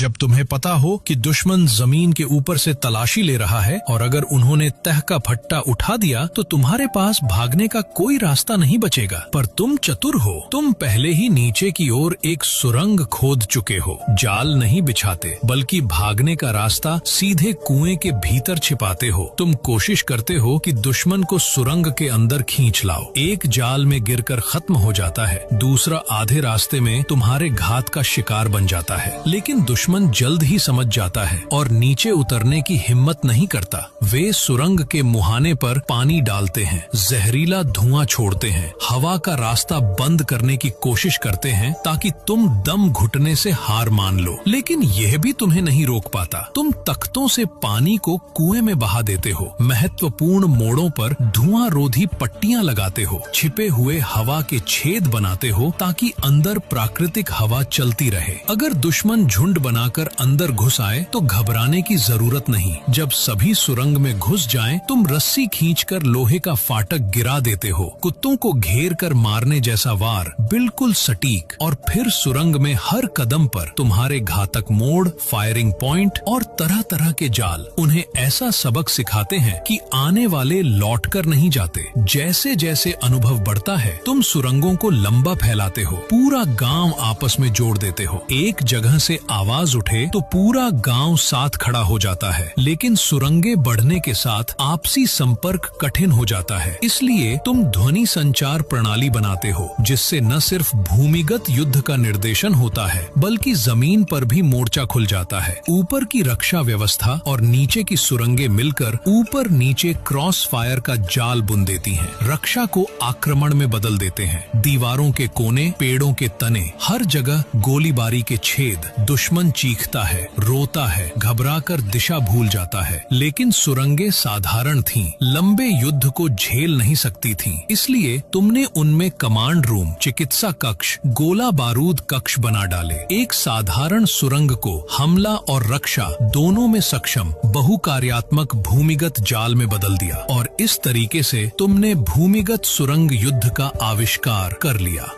जब तुम्हें पता हो कि दुश्मन जमीन के ऊपर से तलाशी ले रहा है और अगर उन्होंने तह का फट्टा उठा दिया तो तुम्हारे पास भागने का कोई रास्ता नहीं बचेगा। पर तुम चतुर हो, तुम पहले ही नीचे की ओर एक सुरंग खोद चुके हो। जाल नहीं बिछाते बल्कि भागने का रास्ता सीधे कुएं के भीतर छिपाते हो। तुम कोशिश करते हो कि दुश्मन को सुरंग के अंदर खींच लाओ। एक जाल में गिरकर खत्म हो जाता है, दूसरा आधे रास्ते में तुम्हारे घात का शिकार बन जाता है। लेकिन दुश्मन जल्द ही समझ जाता है और नीचे उतरने की हिम्मत नहीं करता। वे सुरंग के मुहाने पर पानी डालते हैं, जहरीला धुआं छोड़ते हैं, हवा का रास्ता बंद करने की कोशिश करते हैं ताकि तुम दम घुटने से हार मान लो। लेकिन यह भी तुम्हें नहीं रोक पाता। तुम तख्तों से पानी को कुएं में बहा देते हो, महत्वपूर्ण मोड़ों पर धुआं रोधी पट्टियां लगाते हो, छिपे हुए हवा के छेद बनाते हो ताकि अंदर प्राकृतिक हवा चलती रहे। अगर दुश्मन झुंड बनाकर अंदर घुस आए तो घबराने की जरूरत नहीं। जब सभी सुरंग में घुस जाएं, तुम रस्सी खींचकर लोहे का फाटक गिरा देते हो। कुत्तों को घेर कर मारने जैसा वार, बिल्कुल सटीक। और फिर सुरंग में हर कदम पर तुम्हारे घातक मोड़, फायरिंग पॉइंट और तरह तरह के जाल उन्हें ऐसा सबक सिखाते हैं कि आने वाले लौटकर नहीं जाते। जैसे जैसे अनुभव बढ़ता है, तुम सुरंगों को लंबा फैलाते हो, पूरा गांव आपस में जोड़ देते हो। एक जगह से आवाज उठे तो पूरा गांव साथ खड़ा हो जाता है। लेकिन सुरंगे बढ़ने के साथ आपसी संपर्क कठिन हो जाता है। इसलिए तुम ध्वनि संचार प्रणाली बनाते हो, जिससे न सिर्फ भूमिगत युद्ध का निर्देशन होता है बल्कि जमीन पर भी मोर्चा खुल जाता है। ऊपर की रक्षा व्यवस्था और नीचे की सुरंगे मिलकर ऊपर नीचे क्रॉस फायर का जाल बुन देती हैं, रक्षा को आक्रमण में बदल देते हैं। दीवारों के कोने, पेड़ों के तने, हर जगह गोलीबारी के छेद। दुश्मन चीखता है, रोता है, घबराकर दिशा भूल जाता है। लेकिन सुरंगें साधारण थीं, लंबे युद्ध को झेल नहीं सकती थीं। इसलिए तुमने उनमें कमांड रूम, चिकित्सा कक्ष, गोला बारूद कक्ष बना डाले। एक साधारण सुरंग को हमला और रक्षा दोनों में सक्षम बहुकार्यात्मक भूमिगत जाल में बदल दिया। और इस तरीके से तुमने भूमिगत सुरंग युद्ध का आविष्कार कर लिया।